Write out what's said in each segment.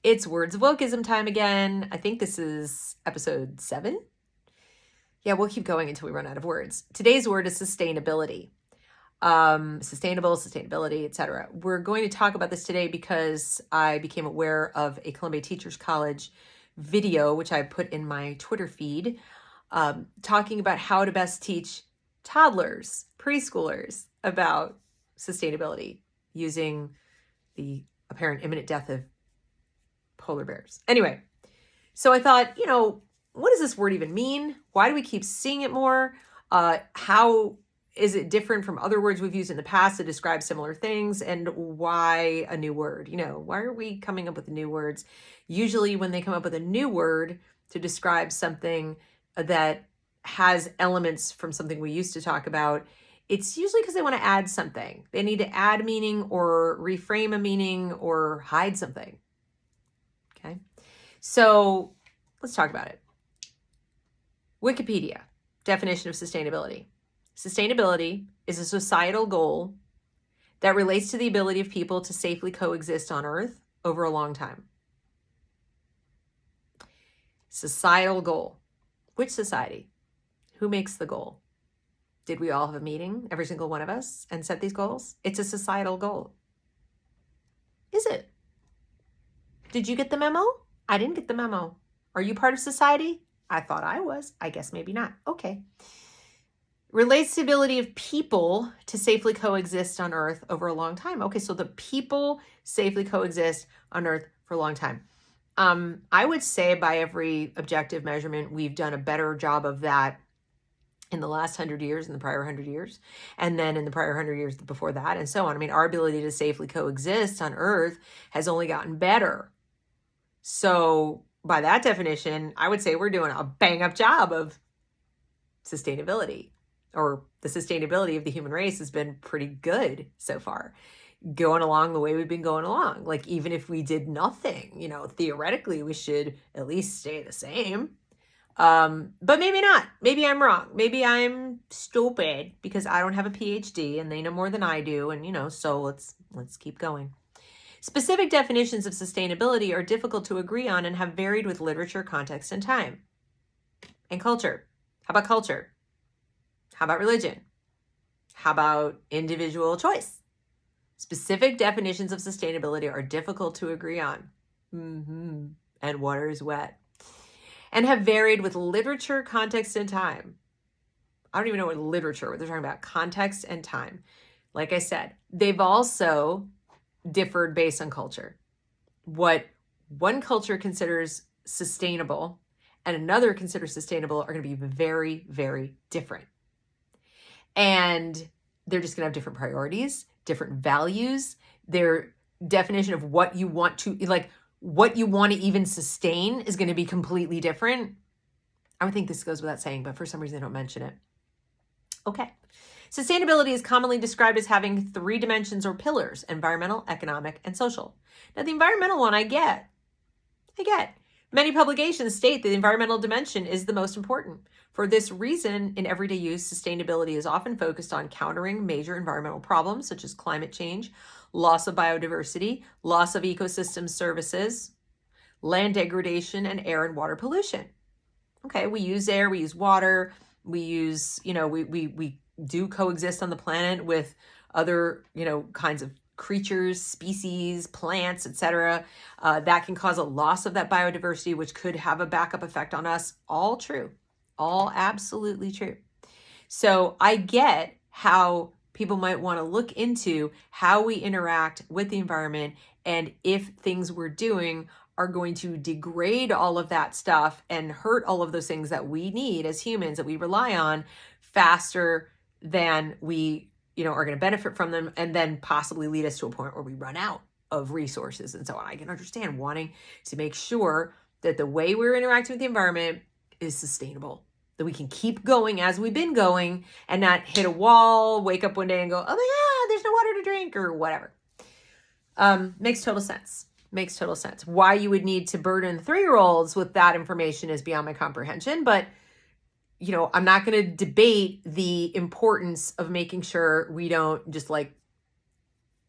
It's Words of Wokism time again. I think this is episode 7. Yeah, we'll keep going until we run out of words. Today's word is sustainability. Sustainability, etc. We're going to talk about this today because I became aware of a Columbia Teachers College video, which I put in my Twitter feed, talking about how to best teach toddlers, preschoolers about sustainability using the apparent imminent death of polar bears. Anyway, so I thought, what does this word even mean? Why do we keep seeing it more? How is it different from other words we've used in the past to describe similar things? And why a new word? Why are we coming up with new words? Usually when they come up with a new word to describe something that has elements from something we used to talk about, it's usually because they want to add something. They need to add meaning or reframe a meaning or hide something. Okay, so let's talk about it. Wikipedia, definition of sustainability. Sustainability is a societal goal that relates to the ability of people to safely coexist on Earth over a long time. Societal goal. Which society? Who makes the goal? Did we all have a meeting, every single one of us, and set these goals? It's a societal goal. Is it? Did you get the memo? I didn't get the memo. Are you part of society? I thought I was. I guess maybe not. Okay. Relates to the ability of people to safely coexist on Earth over a long time. Okay, so the people safely coexist on Earth for a long time. I would say by every objective measurement, we've done a better job of that in the last 100 years, in the prior 100 years, and then in the prior 100 years before that, and so on. I mean, our ability to safely coexist on Earth has only gotten better. So by that definition, I would say we're doing a bang-up job of sustainability, or the sustainability of the human race has been pretty good so far, going along the way we've been going along. Like, even if we did nothing, theoretically, we should at least stay the same. But maybe not. Maybe I'm wrong. Maybe I'm stupid because I don't have a PhD and they know more than I do. And, so let's keep going. Specific definitions of sustainability are difficult to agree on and have varied with literature, context, and time. And culture. How about culture? How about religion? How about individual choice? Specific definitions of sustainability are difficult to agree on. And water is wet. And have varied with literature, context, and time. I don't even know what literature, they're talking about context and time. Like I said, they've also differed based on culture. What one culture considers sustainable and another considers sustainable are going to be very, very different. And they're just going to have different priorities, different values. Their definition of what you want to, what you want to even sustain is going to be completely different. I would think this goes without saying, but for some reason they don't mention it. Okay. Sustainability is commonly described as having 3 dimensions or pillars: environmental, economic, and social. Now, the environmental one I get. Many publications state that the environmental dimension is the most important. For this reason, in everyday use, sustainability is often focused on countering major environmental problems such as climate change, loss of biodiversity, loss of ecosystem services, land degradation, and air and water pollution. Okay, we use air, we use water, we use, we do coexist on the planet with other, kinds of creatures, species, plants, etc. That can cause a loss of that biodiversity, which could have a backup effect on us. All true. All absolutely true. So I get how people might want to look into how we interact with the environment and if things we're doing are going to degrade all of that stuff and hurt all of those things that we need as humans, that we rely on, faster than we are going to benefit from them, and then possibly lead us to a point where we run out of resources and so on. I can understand wanting to make sure that the way we're interacting with the environment is sustainable, that we can keep going as we've been going and not hit a wall, wake up one day and go, oh my God, there's no water to drink or whatever. Makes total sense. Why you would need to burden 3-year-olds with that information is beyond my comprehension, but I'm not going to debate the importance of making sure we don't just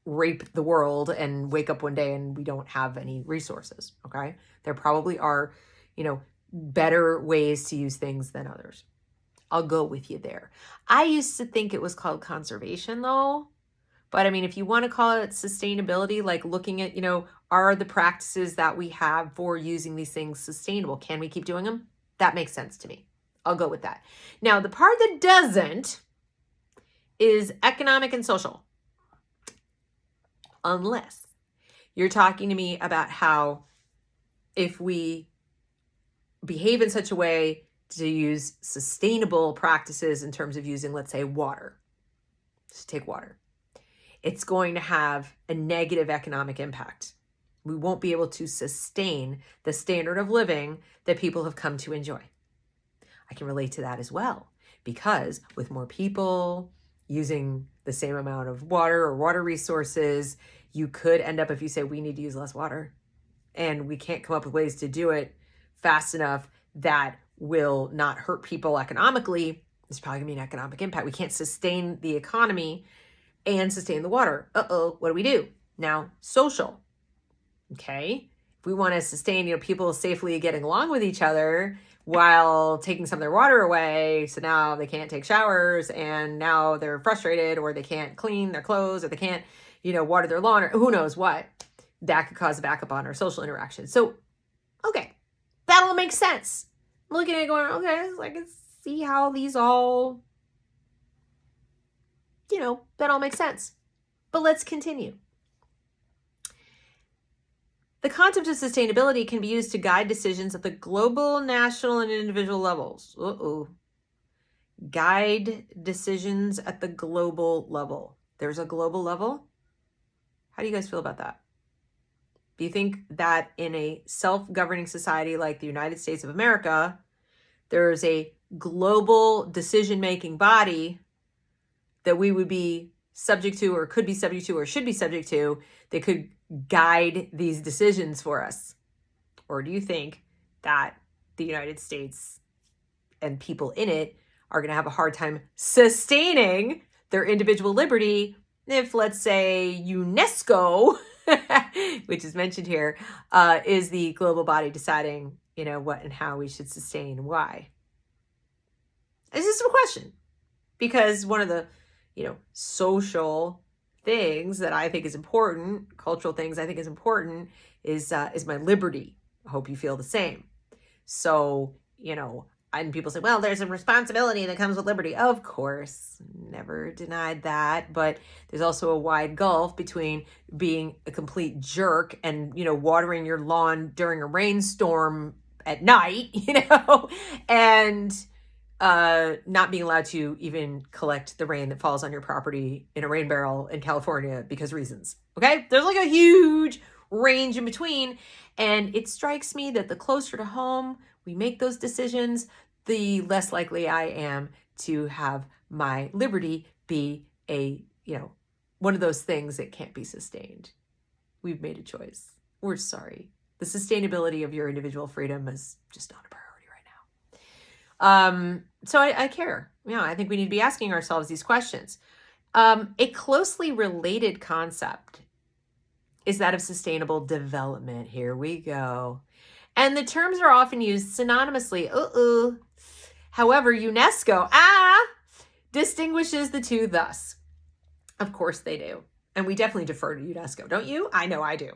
rape the world and wake up one day and we don't have any resources. Okay. There probably are, better ways to use things than others. I'll go with you there. I used to think it was called conservation though. But I mean, if you want to call it sustainability, like looking at, are the practices that we have for using these things sustainable? Can we keep doing them? That makes sense to me. I'll go with that. Now, the part that doesn't is economic and social. Unless you're talking to me about how if we behave in such a way to use sustainable practices in terms of using, let's say, water. Just take water. It's going to have a negative economic impact. We won't be able to sustain the standard of living that people have come to enjoy. I can relate to that as well, because with more people using the same amount of water or water resources, you could end up, if you say we need to use less water and we can't come up with ways to do it fast enough that will not hurt people economically, there's probably gonna be an economic impact. We can't sustain the economy and sustain the water. What do we do? Now, social. Okay. If we want to sustain, people safely getting along with each other while taking some of their water away, so now they can't take showers and now they're frustrated, or they can't clean their clothes, or they can't, water their lawn, or who knows what, that could cause a backup on our social interaction. So, okay, that'll make sense. I'm looking at it going, okay, I can see how these all, that all makes sense. But let's continue. The concept of sustainability can be used to guide decisions at the global, national, and individual levels. Guide decisions at the global level. There's a global level. How do you guys feel about that? Do you think that in a self-governing society like the United States of America, there's a global decision-making body that we would be subject to, or could be subject to, or should be subject to, that could guide these decisions for us? Or do you think that the United States and people in it are going to have a hard time sustaining their individual liberty if, let's say, UNESCO, which is mentioned here, is the global body deciding, what and how we should sustain and why? It's just a question, because one of the social things that I think is important, cultural things I think is important, is my liberty. I hope you feel the same. So, and people say, well, there's a responsibility that comes with liberty. Of course, never denied that. But there's also a wide gulf between being a complete jerk and, watering your lawn during a rainstorm at night, and not being allowed to even collect the rain that falls on your property in a rain barrel in California because reasons. Okay? There's like a huge range in between. And it strikes me that the closer to home we make those decisions, the less likely I am to have my liberty be one of those things that can't be sustained. We've made a choice. We're sorry. The sustainability of your individual freedom is just not a priority right now. So I care. I think we need to be asking ourselves these questions. A closely related concept is that of sustainable development. Here we go. And the terms are often used synonymously. However, UNESCO distinguishes the two thus. Of course they do. And we definitely defer to UNESCO, don't you? I know I do.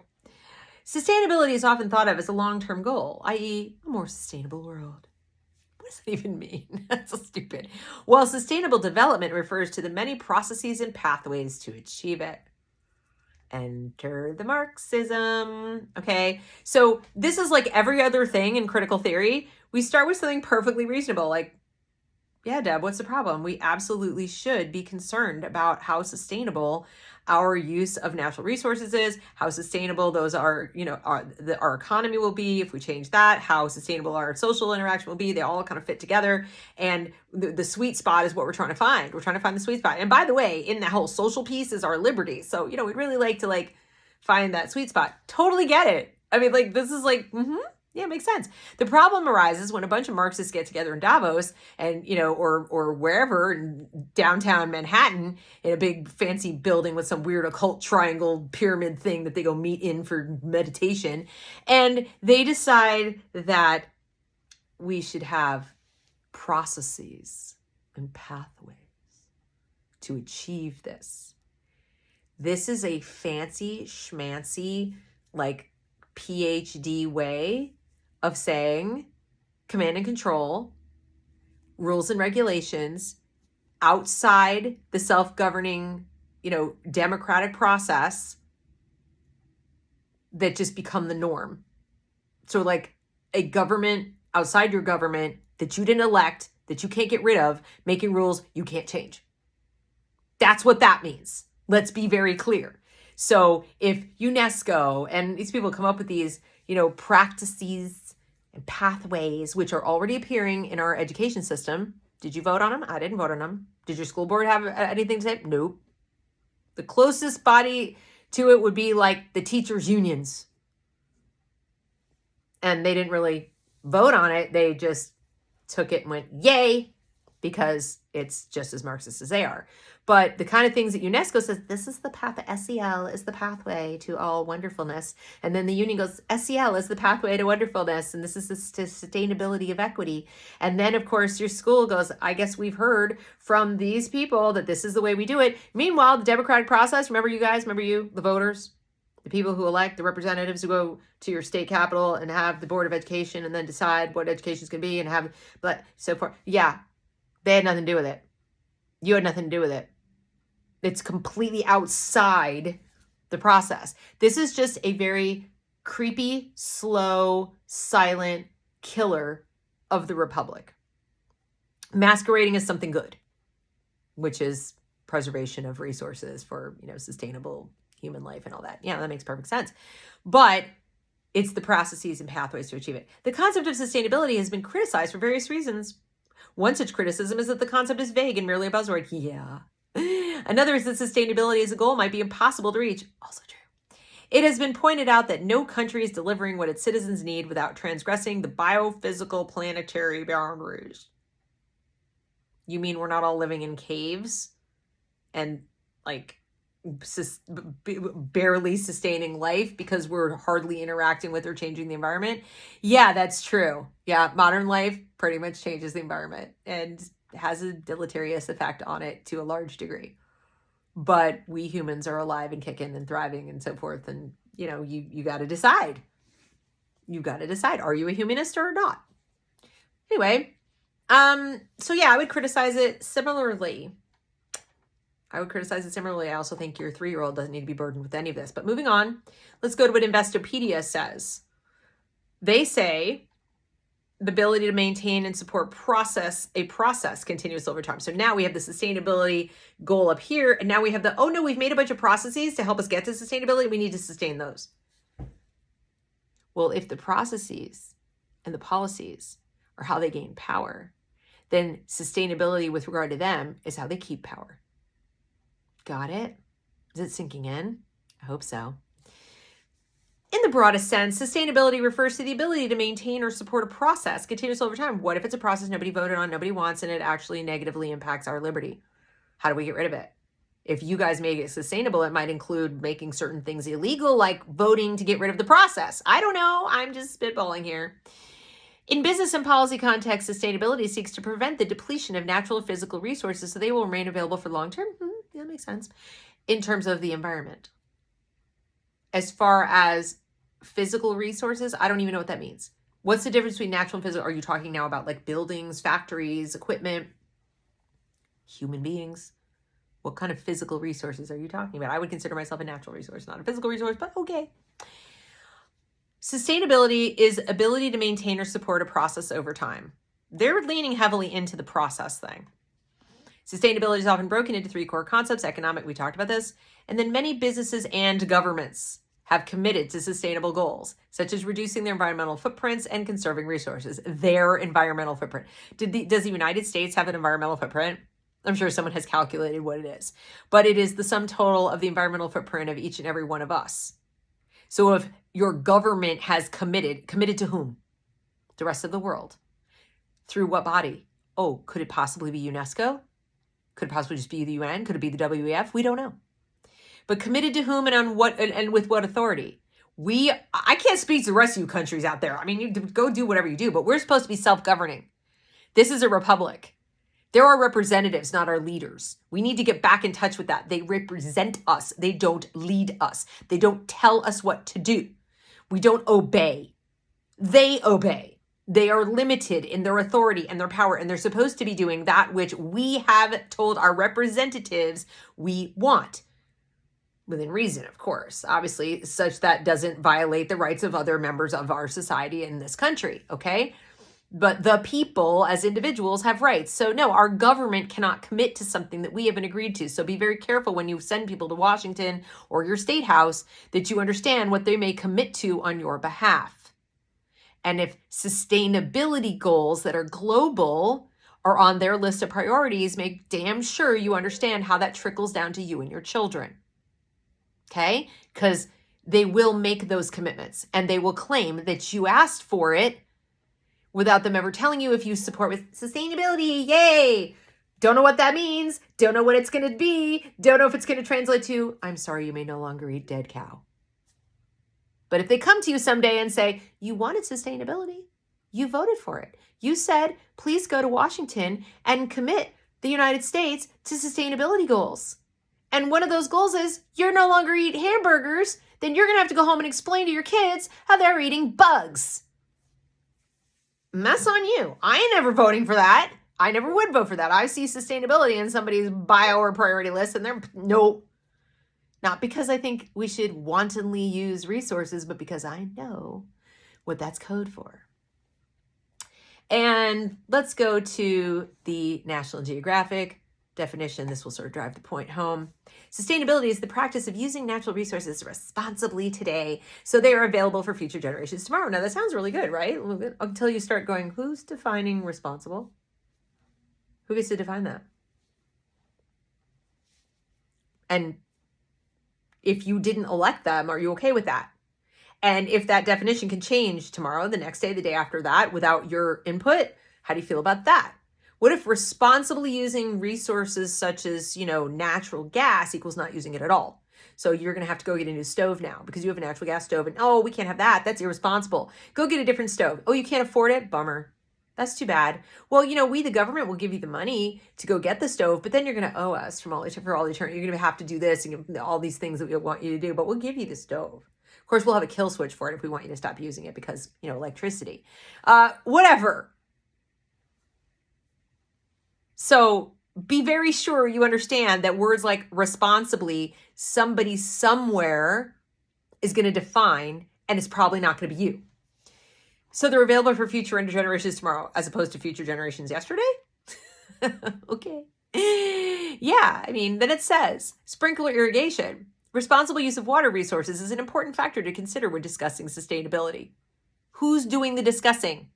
Sustainability is often thought of as a long-term goal, i.e. a more sustainable world. What does that even mean? That's so stupid. While sustainable development refers to the many processes and pathways to achieve it. Enter the Marxism. Okay, so this is like every other thing in critical theory. We start with something perfectly reasonable, like, yeah, Deb, what's the problem? We absolutely should be concerned about how sustainable our use of natural resources is, how sustainable those are, our economy will be if we change that, how sustainable our social interaction will be. They all kind of fit together. And the sweet spot is what we're trying to find. We're trying to find the sweet spot. And by the way, in the whole social piece is our liberty. So, we'd really like to find that sweet spot. Totally get it. I mean, this is Yeah, it makes sense. The problem arises when a bunch of Marxists get together in Davos and, or wherever in downtown Manhattan in a big fancy building with some weird occult triangle pyramid thing that they go meet in for meditation. And they decide that we should have processes and pathways to achieve this. This is a fancy schmancy, like PhD way of saying command and control, rules and regulations outside the self-governing, democratic process that just become the norm. So like a government outside your government that you didn't elect, that you can't get rid of, making rules you can't change. That's what that means. Let's be very clear. So if UNESCO and these people come up with these, practices and pathways, which are already appearing in our education system, did you vote on them? I didn't vote on them. Did your school board have anything to say? Nope. The closest body to it would be like the teachers' unions. And they didn't really vote on it. They just took it and went, yay, because it's just as Marxist as they are. But the kind of things that UNESCO says, this is the path, SEL is the pathway to all wonderfulness. And then the union goes, SEL is the pathway to wonderfulness. And this is the sustainability of equity. And then, of course, your school goes, I guess we've heard from these people that this is the way we do it. Meanwhile, the democratic process, remember you, the voters, the people who elect the representatives who go to your state capital and have the Board of Education and then decide what education is going to be and have, but so forth. Yeah, they had nothing to do with it. You had nothing to do with it. It's completely outside the process. This is just a very creepy, slow, silent killer of the republic, masquerading as something good, which is preservation of resources for, sustainable human life and all that. Yeah, that makes perfect sense. But it's the processes and pathways to achieve it. The concept of sustainability has been criticized for various reasons. One such criticism is that the concept is vague and merely a buzzword. Yeah. Another is that sustainability as a goal might be impossible to reach. Also true. It has been pointed out that no country is delivering what its citizens need without transgressing the biophysical planetary boundaries. You mean we're not all living in caves and like barely sustaining life because we're hardly interacting with or changing the environment? Yeah, that's true. Yeah, modern life pretty much changes the environment and has a deleterious effect on it to a large degree. But we humans are alive and kicking and thriving and so forth. And, you got to decide. You got to decide, are you a humanist or not? Anyway, so yeah, I would criticize it similarly. I also think your 3-year-old doesn't need to be burdened with any of this. But moving on, let's go to what Investopedia says. They say the ability to maintain and support a process continuous over time. So now we have the sustainability goal up here. And now we have we've made a bunch of processes to help us get to sustainability. We need to sustain those. Well, if the processes and the policies are how they gain power, then sustainability with regard to them is how they keep power. Got it? Is it sinking in? I hope so. In the broadest sense, sustainability refers to the ability to maintain or support a process continuous over time. What if it's a process nobody voted on, nobody wants, and it actually negatively impacts our liberty? How do we get rid of it? If you guys make it sustainable, it might include making certain things illegal, like voting to get rid of the process. I don't know. I'm just spitballing here. In business and policy context, sustainability seeks to prevent the depletion of natural and physical resources so they will remain available for long term. Yeah, that makes sense. In terms of the environment. As far as physical resources, I don't even know what that means. What's the difference between natural and physical? Are you talking now about like buildings, factories, equipment, human beings? What kind of physical resources are you talking about? I would consider myself a natural resource, not a physical resource, but okay. Sustainability is ability to maintain or support a process over time. They're leaning heavily into the process thing. Sustainability is often broken into 3 core concepts. Economic, we talked about this. And then many businesses and governments have committed to sustainable goals, such as reducing their environmental footprints and conserving resources. Their environmental footprint. Does the United States have an environmental footprint? I'm sure someone has calculated what it is. But it is the sum total of the environmental footprint of each and every one of us. So if your government has committed to whom? the rest of the world. Through what body? Oh, could it possibly be UNESCO? Could it possibly just be the UN? Could it be the WEF? We don't know. But committed to whom and on what and with what authority? I can't speak to the rest of you countries out there. I mean, you go do whatever you do, but we're supposed to be self-governing. This is a republic. They're our representatives, not our leaders. We need to get back in touch with that. They represent us. They don't lead us. They don't tell us what to do. We don't obey. They obey. They are limited in their authority and their power, and they're supposed to be doing that which we have told our representatives we want. Within reason, of course, obviously, such that doesn't violate the rights of other members of our society in this country, okay? But the people as individuals have rights. So no, our government cannot commit to something that we haven't agreed to. So be very careful when you send people to Washington or your state house that you understand what they may commit to on your behalf. And if sustainability goals that are global are on their list of priorities, make damn sure you understand how that trickles down to you and your children. Okay? Because they will make those commitments and they will claim that you asked for it without them ever telling you if you support with sustainability. Yay! Don't know what that means. Don't know what it's going to be. Don't know if it's going to translate to, I'm sorry, you may no longer eat dead cow. But if they come to you someday and say, you wanted sustainability, you voted for it. You said, please go to Washington and commit the United States to sustainability goals. And one of those goals is you're no longer eat hamburgers, then you're going to have to go home and explain to your kids how they're eating bugs. Mess on you. I ain't never voting for that. I never would vote for that. I see sustainability in somebody's bio or priority list and they're no. Not because I think we should wantonly use resources, but because I know what that's code for. And let's go to the National Geographic definition. This will sort of drive the point home. Sustainability is the practice of using natural resources responsibly today so they are available for future generations tomorrow. Now that sounds really good, right? Until you start going, who's defining responsible? Who gets to define that? And if you didn't elect them, are you okay with that? And if that definition can change tomorrow, the next day, the day after that, without your input, how do you feel about that? What if responsibly using resources such as, natural gas equals not using it at all? So you're going to have to go get a new stove now because you have a natural gas stove and, oh, we can't have that. That's irresponsible. Go get a different stove. Oh, you can't afford it? Bummer. That's too bad. Well, we, the government, will give you the money to go get the stove, but then you're going to owe us for all eternity. You're going to have to do this and all these things that we want you to do, but we'll give you the stove. Of course, we'll have a kill switch for it if we want you to stop using it because, electricity. Whatever. So be very sure you understand that words like responsibly, somebody somewhere is going to define, and it's probably not going to be you. So they're available for future generations tomorrow, as opposed to future generations yesterday? Okay. Yeah, then it says, sprinkler irrigation. Responsible use of water resources is an important factor to consider when discussing sustainability. Who's doing the discussing?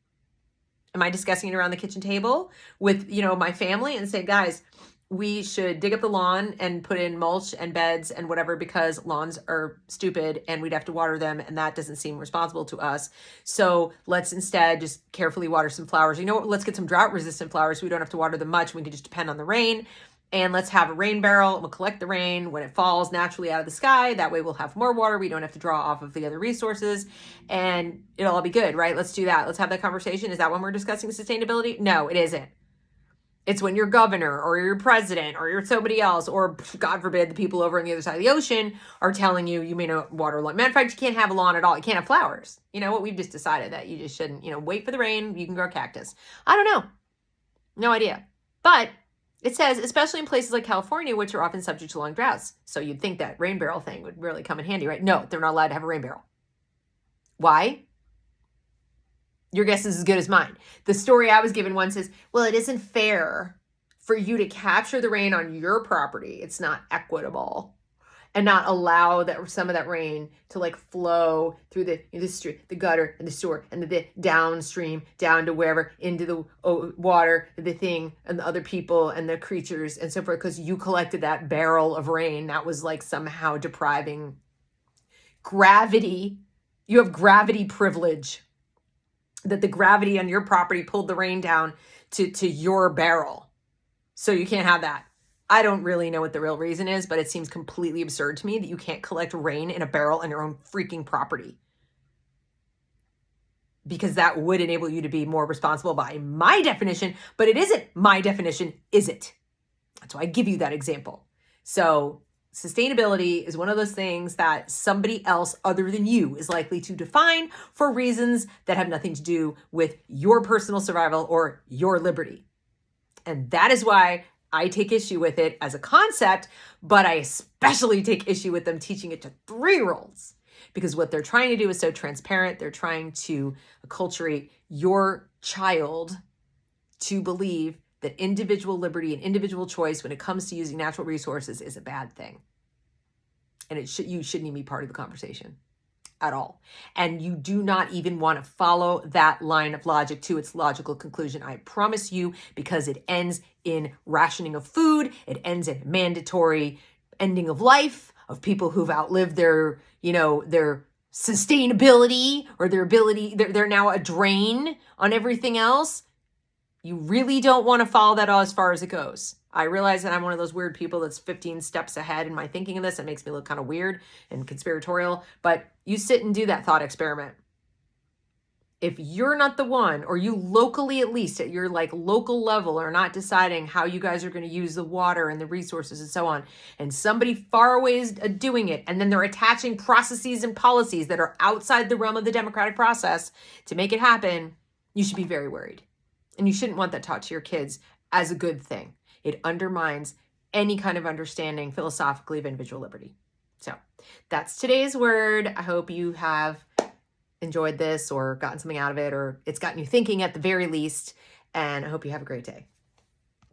Am I discussing it around the kitchen table with, my family and say, guys, we should dig up the lawn and put in mulch and beds and whatever because lawns are stupid and we'd have to water them and that doesn't seem responsible to us. So let's instead just carefully water some flowers. You know what? Let's get some drought resistant flowers so we don't have to water them much. We can just depend on the rain. And let's have a rain barrel. We'll collect the rain when it falls naturally out of the sky. That way we'll have more water. We don't have to draw off of the other resources and it'll all be good, right? Let's do that. Let's have that conversation. Is that when we're discussing sustainability? No, it isn't. It's when your governor or your president or you're somebody else, or God forbid, the people over on the other side of the ocean are telling you, you may not water a lawn. Matter of fact, you can't have a lawn at all. You can't have flowers. You know what? We've just decided that you just shouldn't, wait for the rain. You can grow cactus. I don't know. No idea. But it says, especially in places like California, which are often subject to long droughts. So you'd think that rain barrel thing would really come in handy, right? No, they're not allowed to have a rain barrel. Why? Your guess is as good as mine. The story I was given once is, well, it isn't fair for you to capture the rain on your property. It's not equitable. And not allow some of that rain to flow through the street, the gutter and the sewer and the downstream down to wherever into the water, the thing and the other people and the creatures and so forth, because you collected that barrel of rain. That was somehow depriving gravity. You have gravity privilege. that the gravity on your property pulled the rain down to your barrel. So you can't have that. I don't really know what the real reason is, but it seems completely absurd to me that you can't collect rain in a barrel on your own freaking property. Because that would enable you to be more responsible by my definition, but it isn't my definition, is it? That's why I give you that example. So sustainability is one of those things that somebody else other than you is likely to define for reasons that have nothing to do with your personal survival or your liberty. And that is why I take issue with it as a concept, but I especially take issue with them teaching it to 3-year-olds. Because what they're trying to do is so transparent. They're trying to acculturate your child to believe that individual liberty and individual choice when it comes to using natural resources is a bad thing. And you shouldn't even be part of the conversation at all. And you do not even want to follow that line of logic to its logical conclusion. I promise you, because it ends in rationing of food. It ends in mandatory ending of life of people who've outlived their sustainability or their ability. They're now a drain on everything else. You really don't want to follow that as far as it goes. I realize that I'm one of those weird people that's 15 steps ahead in my thinking of this. It makes me look kind of weird and conspiratorial, but you sit and do that thought experiment. If you're not the one, or you locally, at least at your local level, are not deciding how you guys are going to use the water and the resources and so on, and somebody far away is doing it, and then they're attaching processes and policies that are outside the realm of the democratic process to make it happen, you should be very worried. And you shouldn't want that taught to your kids as a good thing. It undermines any kind of understanding philosophically of individual liberty. So that's today's word. I hope you have enjoyed this or gotten something out of it, or it's gotten you thinking at the very least. And I hope you have a great day.